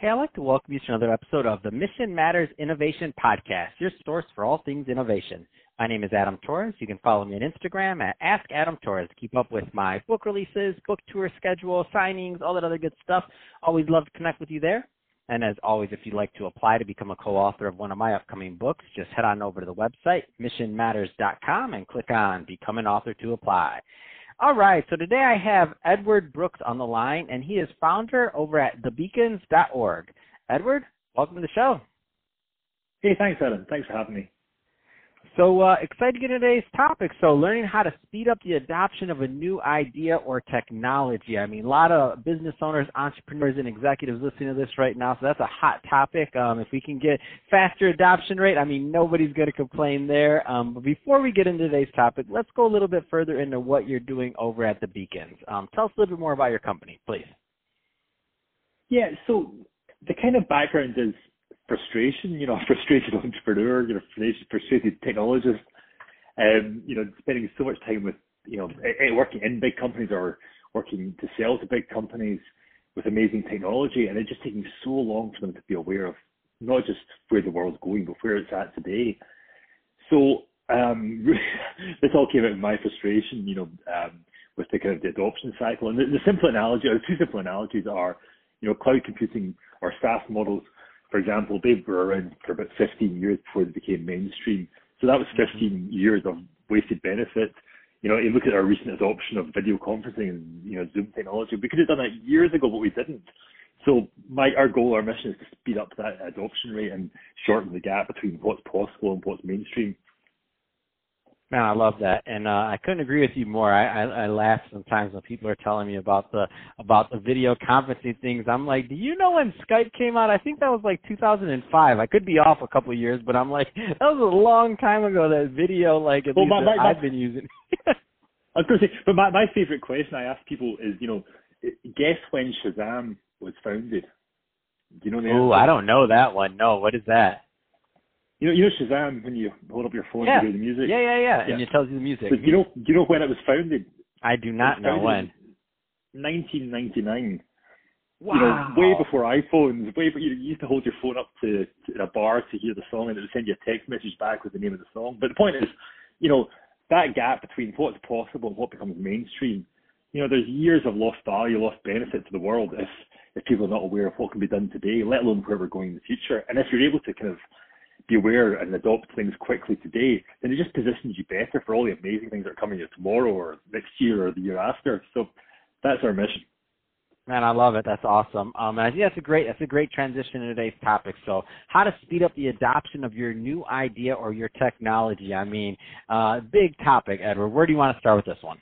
Hey, I'd like to welcome you to another episode of the Mission Matters Innovation Podcast, your source for all things innovation. My name is Adam Torres. You can follow me on Instagram at AskAdamTorres to keep up with my book releases, book tour schedule, signings, all that other good stuff. Always love to connect with you there. And as always, if you'd like to apply to become a co-author of one of my upcoming books, just head on over to the website, missionmatters.com, and click on Become an Author to apply. All right, so today I have Edward Brooks on the line, and he is founder over at thebeacons.org. Edward, welcome to the show. Hey, thanks, Adam. Thanks for having me. So excited to get into today's topic. So learning how to speed up the adoption of a new idea or technology. I mean, a lot of business owners, entrepreneurs, and executives listening to this right now. So that's a hot topic. If we can get faster adoption rate, I mean, nobody's going to complain there. But before we get into today's topic, let's go a little bit further into what you're doing over at the Beacons. Tell us a little bit more about your company, please. Yeah, so the kind of background is frustration, a frustrated entrepreneur, frustrated technologist, spending so much time with, working in big companies or working to sell to big companies with amazing technology, and it's just taking so long for them to be aware of not just where the world's going, but where it's at today. So this all came out of my frustration, with the kind of the adoption cycle. And the simple analogy, or the two simple analogies are, cloud computing or SaaS models. For example, they were around for about 15 years before they became mainstream. So that was 15 years of wasted benefit. You look at our recent adoption of video conferencing and, Zoom technology. We could have done that years ago, but we didn't. So our goal, our mission is to speed up that adoption rate and shorten the gap between what's possible and what's mainstream. Man, I love that, and I couldn't agree with you more. I laugh sometimes when people are telling me about the video conferencing things. I'm like, do you know when Skype came out? I think that was like 2005. I could be off a couple of years, but I'm like, that was a long time ago. That video, I've been using. I was going to say, but my favorite question I ask people is, guess when Shazam was founded? Do you know the answer? Oh, I don't know that one. No, what is that? You know Shazam, when you hold up your phone to hear the music? Yeah, and it tells you the music. So do you know when it was founded? I do not know when. 1999. Wow. Way before iPhones. You used to hold your phone up to a bar to hear the song, and it would send you a text message back with the name of the song. But the point is, that gap between what's possible and what becomes mainstream, there's years of lost value, lost benefit to the world if people are not aware of what can be done today, let alone where we're going in the future. And if you're able to kind of be aware and adopt things quickly today, then it just positions you better for all the amazing things that are coming tomorrow or next year or the year after. So that's our mission. Man, I love it. That's awesome. And I think that's a great transition to today's topic. So how to speed up the adoption of your new idea or your technology. I mean, big topic, Edward. Where do you want to start with this one?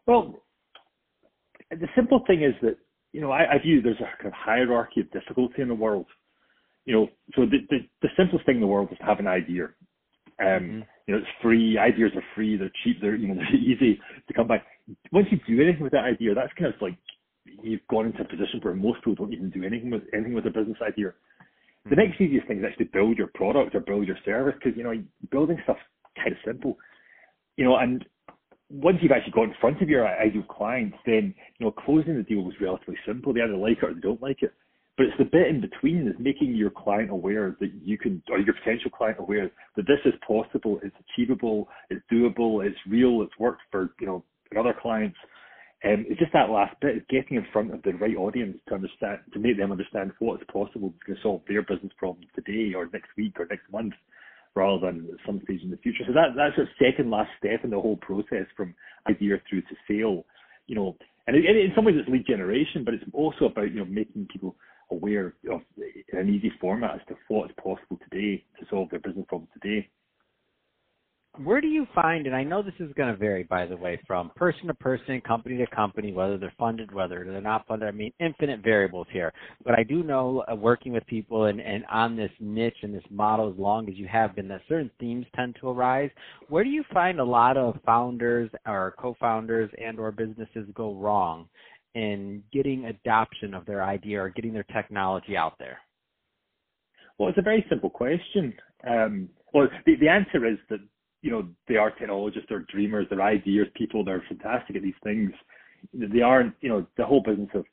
Well, the simple thing is that, I view there's a kind of hierarchy of difficulty in the world. So the simplest thing in the world is to have an idea. It's free. Ideas are free. They're cheap. They're easy to come by. Once you do anything with that idea, that's kind of like you've gone into a position where most people don't even do anything with a business idea. The next easiest thing is actually build your product or build your service, because building stuff's kind of simple. And once you've actually got in front of your ideal clients, then closing the deal was relatively simple. They either like it or they don't like it. But it's the bit in between is making your client aware that you can, or your potential client aware that this is possible, it's achievable, it's doable, it's real, it's worked for, other clients. And it's just that last bit is getting in front of the right audience to make them understand what's possible to solve their business problems today or next week or next month, rather than at some stage in the future. So that's the second last step in the whole process from idea through to sale, and in some ways it's lead generation, but it's also about, making people aware of in an easy format as to what's possible today to solve their business problems today. Where do you find, and I know this is going to vary, by the way, from person to person, company to company, whether they're funded, whether they're not funded, I mean, infinite variables here. But I do know, working with people and on this niche and this model as long as you have been, that certain themes tend to arise. Where do you find a lot of founders or co-founders and or businesses go wrong in getting adoption of their idea or getting their technology out there? Well, it's a very simple question. The answer is that, they are technologists, they're dreamers, they're ideas people, they're fantastic at these things. They aren't, the whole business of,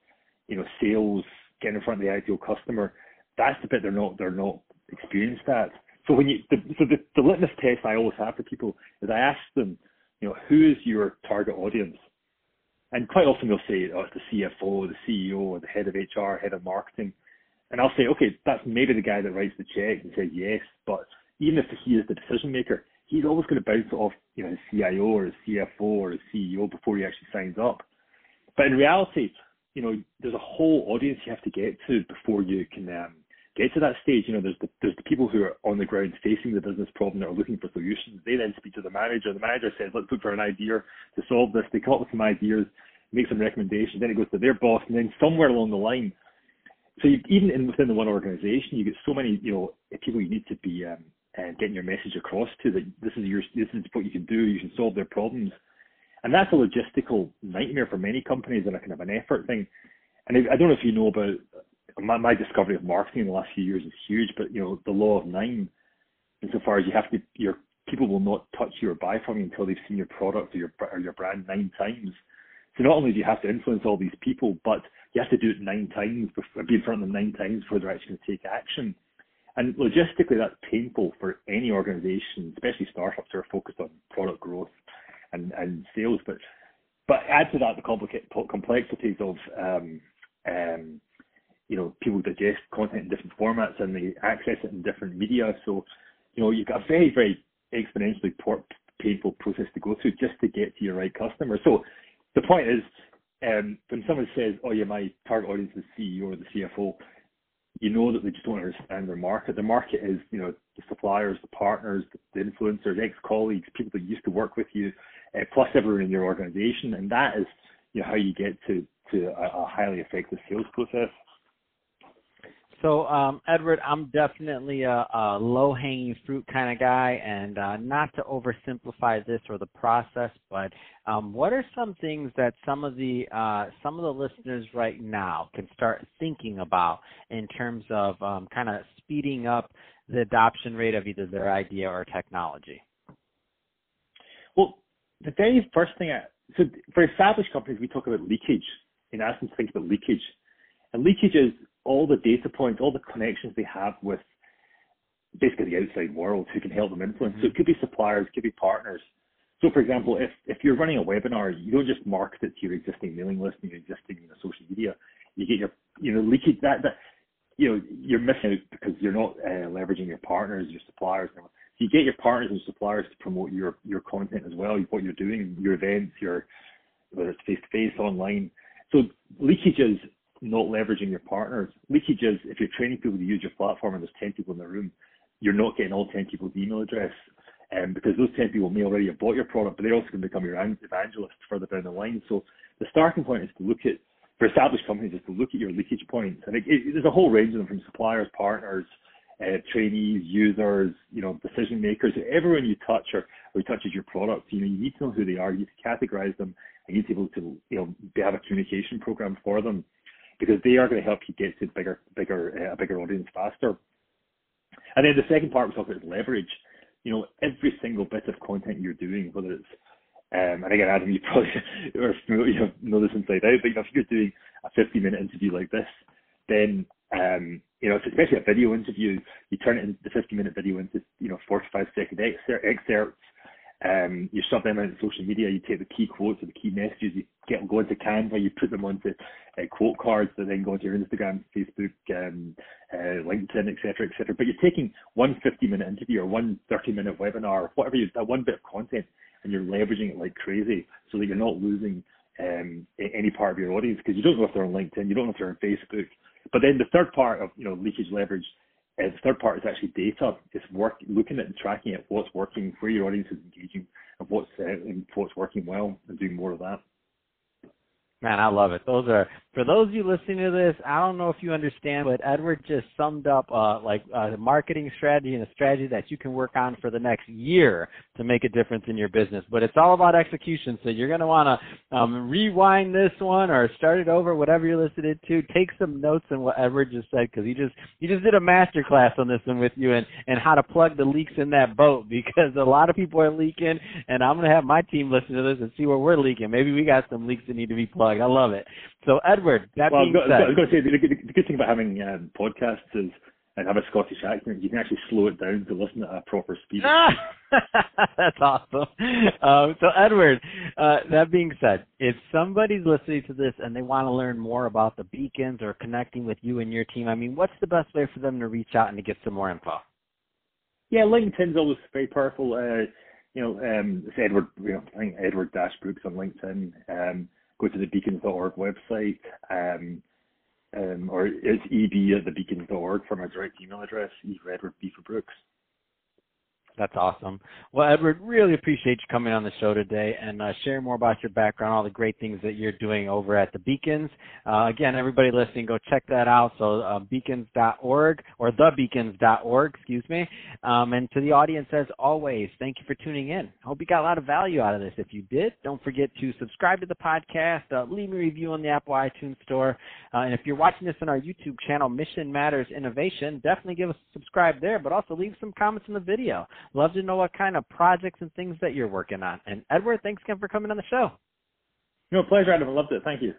sales, getting in front of the ideal customer, that's the bit they're not experienced at. So the litmus test I always have for people is I ask them, who is your target audience? And quite often they'll say, oh, it's the CFO, the CEO, or the head of HR, head of marketing. And I'll say, okay, that's maybe the guy that writes the check and says yes, but even if he is the decision maker, he's always going to bounce it off, his CIO or his CFO or his CEO before he actually signs up. But in reality, there's a whole audience you have to get to before you can get to that stage. There's the people who are on the ground facing the business problem that are looking for solutions. They then speak to the manager. The manager says, let's look for an idea to solve this. They come up with some ideas, make some recommendations. Then it goes to their boss, and then somewhere along the line. So even within the one organization, you get so many people you need to be getting your message across to, that this is what you can do. You can solve their problems. And that's a logistical nightmare for many companies and a kind of an effort thing. And I don't know if you know about my discovery of marketing in the last few years is huge, but the law of 9, insofar as your people will not touch you or buy from you until they've seen your product or your brand 9 times. So not only do you have to influence all these people, but you have to do it 9 times, be in front of them 9 times before they're actually going to take action. And logistically, that's painful for any organization, especially startups who are focused on product growth and sales. But add to that the complexities of people digest content in different formats and they access it in different media. So you've got a very, very exponentially painful process to go through just to get to your right customer. So the point is, when someone says, oh yeah, my target audience is the CEO or the CFO, that they just don't understand their market. The market is, the suppliers, the partners, the influencers, ex-colleagues, people that used to work with you, plus everyone in your organization. And that is, how you get to a highly effective sales process. So, Edward, I'm definitely a low-hanging fruit kind of guy, and not to oversimplify this or the process, but what are some things that some of the listeners right now can start thinking about in terms of kind of speeding up the adoption rate of either their idea or technology? Well, the very first thing, so for established companies, we talk about leakage. In essence, think about leakage. And leakage is all the data points, all the connections they have with basically the outside world who can help them influence. So it could be suppliers, it could be partners. So for example, if you're running a webinar, you don't just market it to your existing mailing list and your existing social media. You get your leakage that you're missing out because you're not leveraging your partners, your suppliers. So you get your partners and suppliers to promote your content as well, what you're doing, your events, whether it's face-to-face, online. So leakage is not leveraging your partners. Leakage is if you're training people to use your platform and there's 10 people in the room, you're not getting all 10 people's email address, because those 10 people may already have bought your product, but they're also going to become your evangelists further down the line. So the starting point is to look at, for established companies, is to look at your leakage points. And there's a whole range of them, from suppliers, partners, trainees, users, decision makers, everyone you touch or who touches your product. You need to know who they are. You need to categorize them, and you need to be able to have a communication program for them, because they are going to help you get to a bigger audience faster. And then the second part we talk about is leverage. Every single bit of content you're doing, whether it's, and again, Adam, you probably know this inside out, but if you're doing a 50-minute interview like this, then, especially a video interview, you turn it into the 50-minute video into, 45-second excerpts. You shove them out on social media, you take the key quotes or the key messages, you go into Canva, you put them onto quote cards that then go into your Instagram, Facebook, LinkedIn, et cetera, et cetera. But you're taking one 50-minute interview or one 30-minute webinar, whatever that one bit of content, and you're leveraging it like crazy so that you're not losing any part of your audience, because you don't know if they're on LinkedIn, you don't know if they're on Facebook. But then the third part of leakage leverage, the third part is actually data. It's looking at and tracking at what's working, where your audience is engaging, and what's working well, and doing more of that. Man, I love it. For those of you listening to this, I don't know if you understand, but Edward just summed up a marketing strategy and a strategy that you can work on for the next year to make a difference in your business. But it's all about execution. So you're going to want to rewind this one or start it over, whatever you're listening to. Take some notes on what Edward just said, because he just did a master class on this one with you and how to plug the leaks in that boat, because a lot of people are leaking, and I'm going to have my team listen to this and see where we're leaking. Maybe we got some leaks that need to be plugged. I love it. So Edward, Edward, that Well, being I said. was going to say, the good thing about having podcasts is, and have a Scottish accent, you can actually slow it down to listen at a proper speed. That's awesome. So, Edward, that being said, if somebody's listening to this and they want to learn more about the beacons or connecting with you and your team, I mean, what's the best way for them to reach out and to get some more info? Yeah, LinkedIn's always very powerful. It's Edward, I think Edward Brooks on LinkedIn. Go to the beacons.org website, or it's eb@thebeacons.org for my direct email address, E for Edward, B for Brooks. That's awesome. Well, Edward, really appreciate you coming on the show today and sharing more about your background, all the great things that you're doing over at the Beacons. Again, everybody listening, go check that out. So beacons.org or thebeacons.org, excuse me. And to the audience, as always, thank you for tuning in. I hope you got a lot of value out of this. If you did, don't forget to subscribe to the podcast, leave me a review on the Apple iTunes Store. And if you're watching this on our YouTube channel, Mission Matters Innovation, definitely give us a subscribe there, but also leave some comments in the video. Love to know what kind of projects and things that you're working on. And Edward, thanks again for coming on the show. No, pleasure, Adam. I loved it. Thank you.